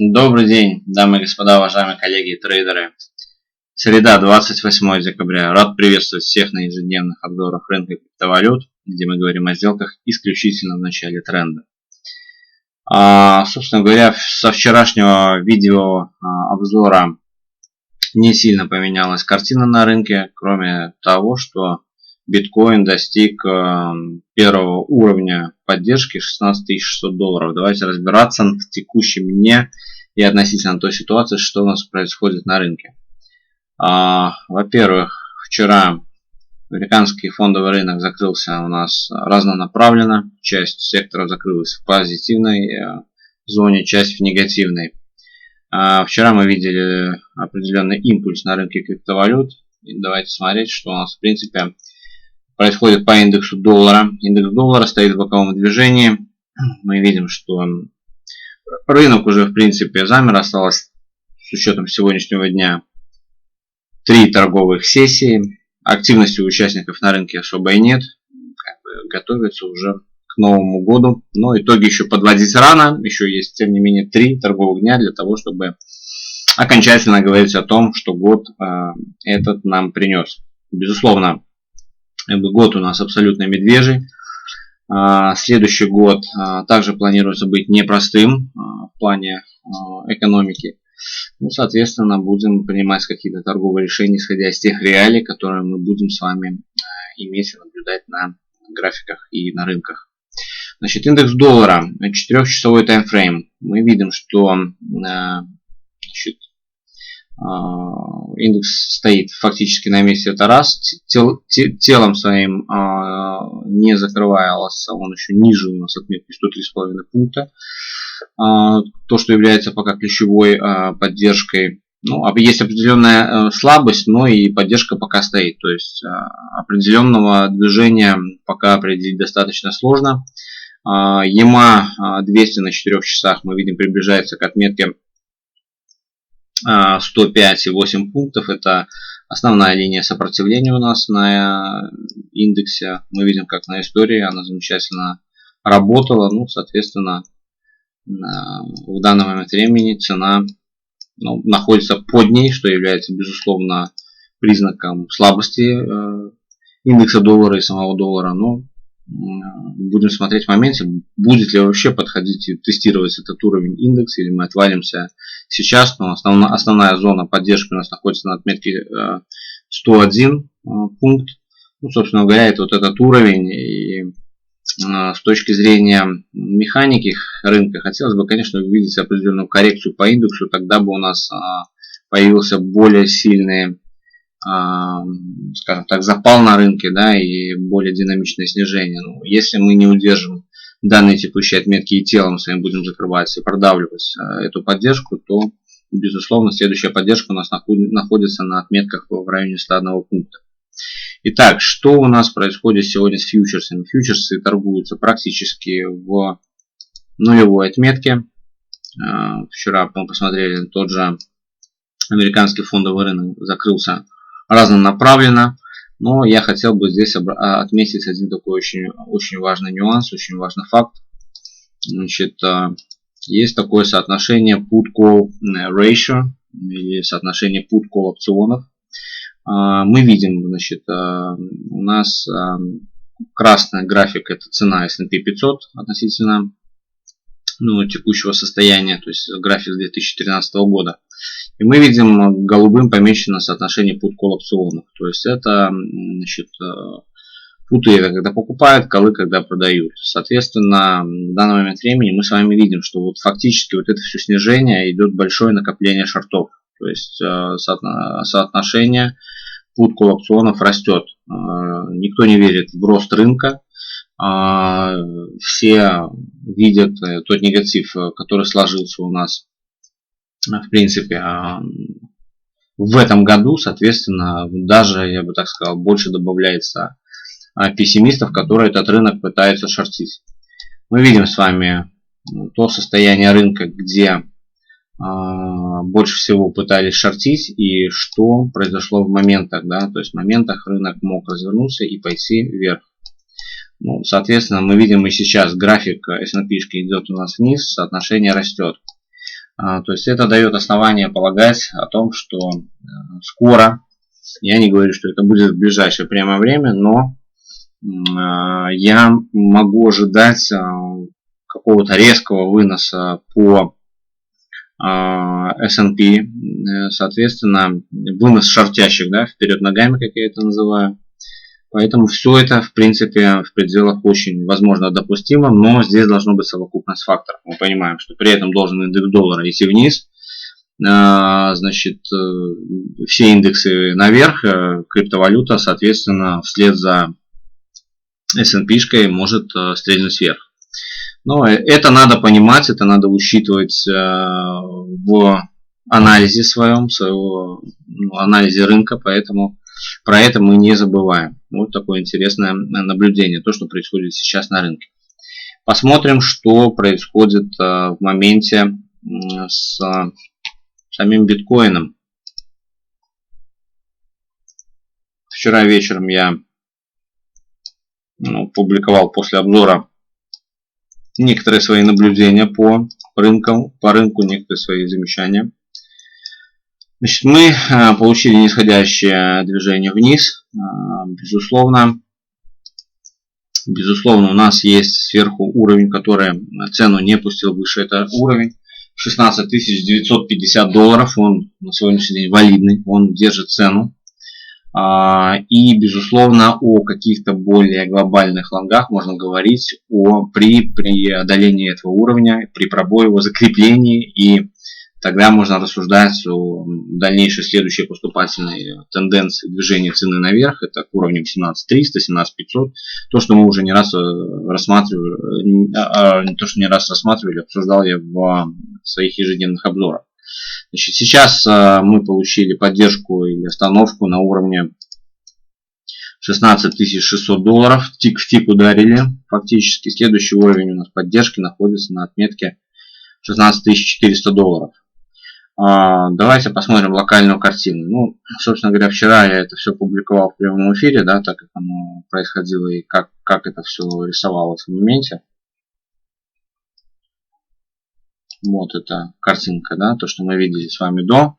Добрый день, дамы и господа, уважаемые коллеги и трейдеры. Среда, 28 декабря. Рад приветствовать всех на ежедневных обзорах рынка криптовалют, где мы говорим о сделках исключительно в начале тренда. Собственно говоря, со вчерашнего видео обзора не сильно поменялась картина на рынке, кроме того, что биткоин достиг первого уровня поддержки 16 600 долларов. Давайте разбираться в текущем дне и относительно той ситуации, что у нас происходит на рынке. Во-первых, вчера американский фондовый рынок закрылся у нас разнонаправленно. Часть секторов закрылась в позитивной зоне, часть в негативной. Вчера мы видели определенный импульс на рынке криптовалют. И давайте смотреть, что у нас в принципе происходит по индексу доллара. Индекс доллара стоит в боковом движении. Мы видим, что рынок уже в принципе замер. Осталось с учетом сегодняшнего дня 3 торговых сессии. Активности у участников на рынке особо и нет. Готовятся уже к Новому году. Но итоги еще подводить рано. Еще есть, тем не менее, 3 торговых дня для того, чтобы окончательно говорить о том, что год этот нам принес. Безусловно, год у нас абсолютно медвежий. Следующий год также планируется быть непростым в плане экономики. Ну, соответственно, будем принимать какие-то торговые решения, исходя из тех реалий, которые мы будем с вами иметь и наблюдать на графиках и на рынках. Значит, индекс доллара, 4-часовой таймфрейм. Мы видим, что индекс стоит фактически на месте, это раз. Телом своим не закрывался, он еще ниже у нас отметки 103,5 пункта. То, что является пока ключевой поддержкой. Ну, есть определенная слабость, но и поддержка пока стоит. То есть определенного движения пока определить достаточно сложно. EMA 200 на 4 часах мы видим приближается к отметке 105,8 пунктов. Это основная линия сопротивления у нас на индексе. Мы видим, как на истории она замечательно работала. Ну, соответственно, в данный момент времени цена находится под ней, что является, безусловно, признаком слабости индекса доллара и самого доллара. Но будем смотреть в моменте, будет ли вообще подходить и тестировать этот уровень индекса, или мы отвалимся сейчас. Но основная зона поддержки у нас находится на отметке 101 пункт. Ну, собственно говоря, это вот этот уровень. И с точки зрения механики рынка хотелось бы, конечно, увидеть определенную коррекцию по индексу. Тогда бы у нас появился более сильный, скажем так, запал на рынке, да, и более динамичное снижение. Но если мы не удержим данные текущие отметки и телом своим будем закрывать и продавливать эту поддержку, то, безусловно, следующая поддержка у нас находится на отметках в районе 101 пункта. Итак, что у нас происходит сегодня с фьючерсами? Фьючерсы торгуются практически в нулевой отметке. Вчера мы посмотрели, тот же американский фондовый рынок закрылся разнонаправленно. Но я хотел бы здесь отметить один такой очень важный нюанс, очень важный факт. Значит, есть такое соотношение put-call ratio, или соотношение put-call опционов. Мы видим, значит, у нас красный график — это цена S&P 500 относительно текущего состояния, то есть график 2013 года. И мы видим голубым помечено соотношение put-call опционов. То есть это, значит, путы — это когда покупают, колы — когда продают. Соответственно, в данный момент времени мы с вами видим, что вот фактически вот это все снижение идет большое накопление шортов. То есть соотношение put-call опционов растет. Никто не верит в рост рынка. Все видят тот негатив, который сложился у нас, в принципе, в этом году. Соответственно, даже, я бы так сказал, больше добавляется пессимистов, которые этот рынок пытаются шортить. Мы видим с вами то состояние рынка, где больше всего пытались шортить, и что произошло в моментах, да, то есть в моментах рынок мог развернуться и пойти вверх. Ну, соответственно, мы видим и сейчас график S&P идет у нас вниз, соотношение растет. То есть это дает основание полагать о том, что скоро, я не говорю, что это будет в ближайшее прямое время, но я могу ожидать какого-то резкого выноса по S&P, соответственно, вынос шортящих, да, вперед ногами, как я это называю. Поэтому все это, в принципе, в пределах очень, возможно, допустимо, но здесь должна быть совокупность факторов. Мы понимаем, что при этом должен индекс доллара идти вниз, значит, все индексы наверх, криптовалюта, соответственно, вслед за S&P-шкой может стрельнуть вверх. Но это надо понимать, это надо учитывать в анализе своем, анализе рынка, поэтому про это мы не забываем. Вот такое интересное наблюдение, то, что происходит сейчас на рынке. Посмотрим, что происходит в моменте с самим биткоином. Вчера вечером я публиковал после обзора некоторые свои наблюдения по рынку, некоторые свои замечания. Значит, мы получили нисходящее движение вниз. Безусловно, у нас есть сверху уровень, который цену не пустил выше. Это уровень 16 950 долларов. Он на сегодняшний день валидный, он держит цену. И, безусловно, о каких-то более глобальных лонгах можно говорить при преодолении этого уровня, при пробое его закреплении, и тогда можно рассуждать о дальнейшей следующей поступательной тенденции движения цены наверх. Это к уровням 17 300, 17 500. То, что мы уже не раз рассматривали, обсуждал я в своих ежедневных обзорах. Значит, сейчас мы получили поддержку или остановку на уровне 16 600 долларов. Тик в тик ударили фактически. Следующий уровень у нас поддержки находится на отметке 16 400 долларов. Давайте посмотрим локальную картину. Ну, собственно говоря, вчера я это все публиковал в прямом эфире, да, так как оно происходило и как это все рисовалось в моменте. Вот эта картинка, да, то, что мы видели с вами до.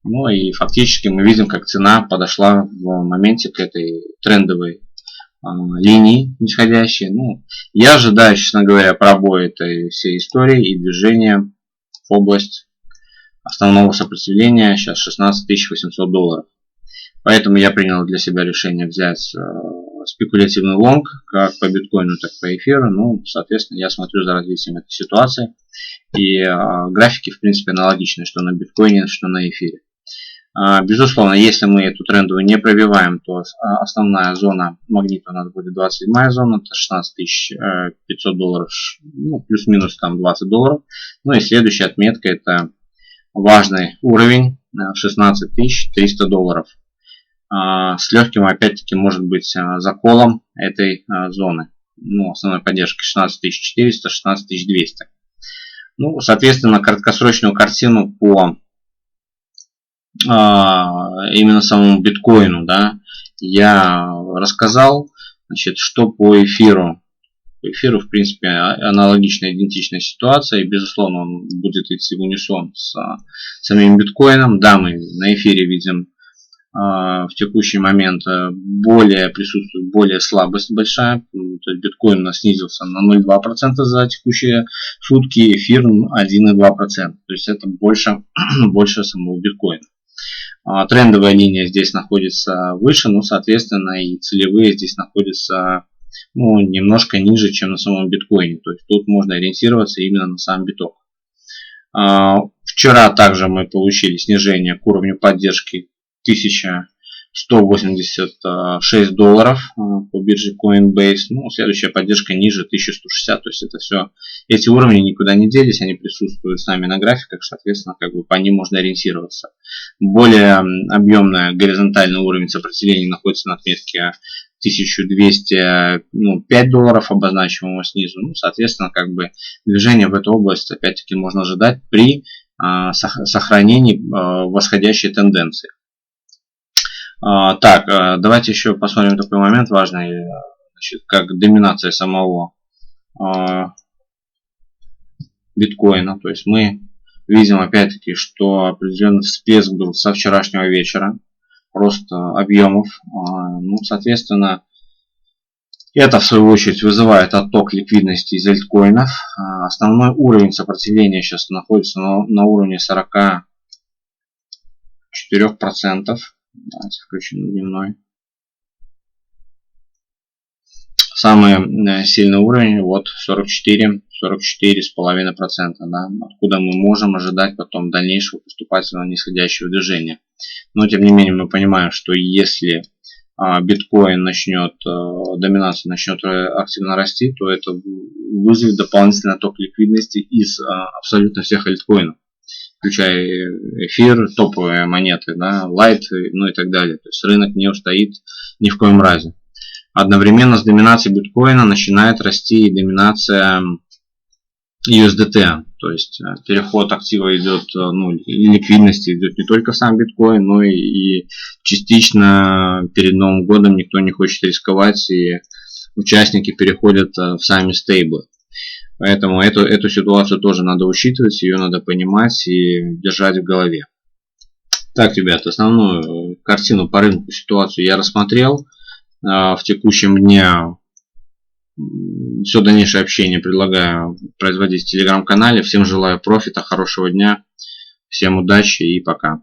Ну и фактически мы видим, как цена подошла в моменте к этой трендовой линии нисходящей. Ну, я ожидаю, честно говоря, пробоя этой всей истории и движения в область основного сопротивления, сейчас 16 800 долларов. Поэтому я принял для себя решение взять спекулятивный лонг, как по биткоину, так и по эфиру. Ну, соответственно, я смотрю за развитием этой ситуации. И графики, в принципе, аналогичны, что на биткоине, что на эфире. Безусловно, если мы эту трендовую не пробиваем, то основная зона магнита у нас будет 27-я зона, это 16 500 долларов, ну, плюс-минус там 20 долларов. Ну и следующая отметка, это важный уровень 16 300 долларов. С легким, опять-таки, может быть заколом этой зоны. Ну, основной поддержки 16 400, 16 200. Ну, соответственно, краткосрочную картину по именно самому биткоину, да, я рассказал. Значит, что по эфиру. По эфиру, в принципе, аналогичная, идентичная ситуация. И, безусловно, он будет идти в унисон с самим биткоином. Да, мы на эфире видим в текущий момент присутствует более слабость большая. То есть биткоин у нас снизился на 0,2% за текущие сутки, эфир 1,2%. То есть это больше самого биткоина. Трендовая линия здесь находится выше, но, соответственно, и целевые здесь находятся немножко ниже, чем на самом биткоине. То есть тут можно ориентироваться именно на сам биток. Вчера также мы получили снижение к уровню поддержки 1186 долларов по бирже Coinbase. Ну, следующая поддержка ниже 1160. То есть это все, эти уровни никуда не делись, они присутствуют с нами на графиках, соответственно, как бы по ним можно ориентироваться. Более объемный горизонтальный уровень сопротивления находится на отметке 1205 долларов, обозначиваемого снизу. Ну, соответственно, как бы движение в эту область опять-таки можно ожидать при сохранении восходящей тенденции. Так, давайте еще посмотрим такой момент важный, значит, как доминация самого биткоина. То есть мы видим опять-таки, что определенный всплеск был со вчерашнего вечера. Рост объемов. Ну, соответственно, это в свою очередь вызывает отток ликвидности из альткоинов. Основной уровень сопротивления сейчас находится на уровне 44%. Давайте включим дневной. Самый сильный уровень вот 44,5%. Да, откуда мы можем ожидать потом дальнейшего поступательного нисходящего движения. Но тем не менее мы понимаем, что если биткоин доминация начнет активно расти, то это вызовет дополнительный отток ликвидности из абсолютно всех альткоинов, включая эфир, топовые монеты, да, лайт, ну и так далее. То есть рынок не устоит ни в коем разе. Одновременно с доминацией биткоина начинает расти и доминация USDT. То есть переход актива идет, ну, ликвидности идет не только в сам биткоин, но и частично перед Новым годом никто не хочет рисковать, и участники переходят в сами стейблы. Поэтому эту ситуацию тоже надо учитывать, ее надо понимать и держать в голове. Так, ребят, основную картину по рынку, ситуацию я рассмотрел. В текущем дне все дальнейшее общение предлагаю производить в телеграм-канале. Всем желаю профита, хорошего дня, всем удачи и пока.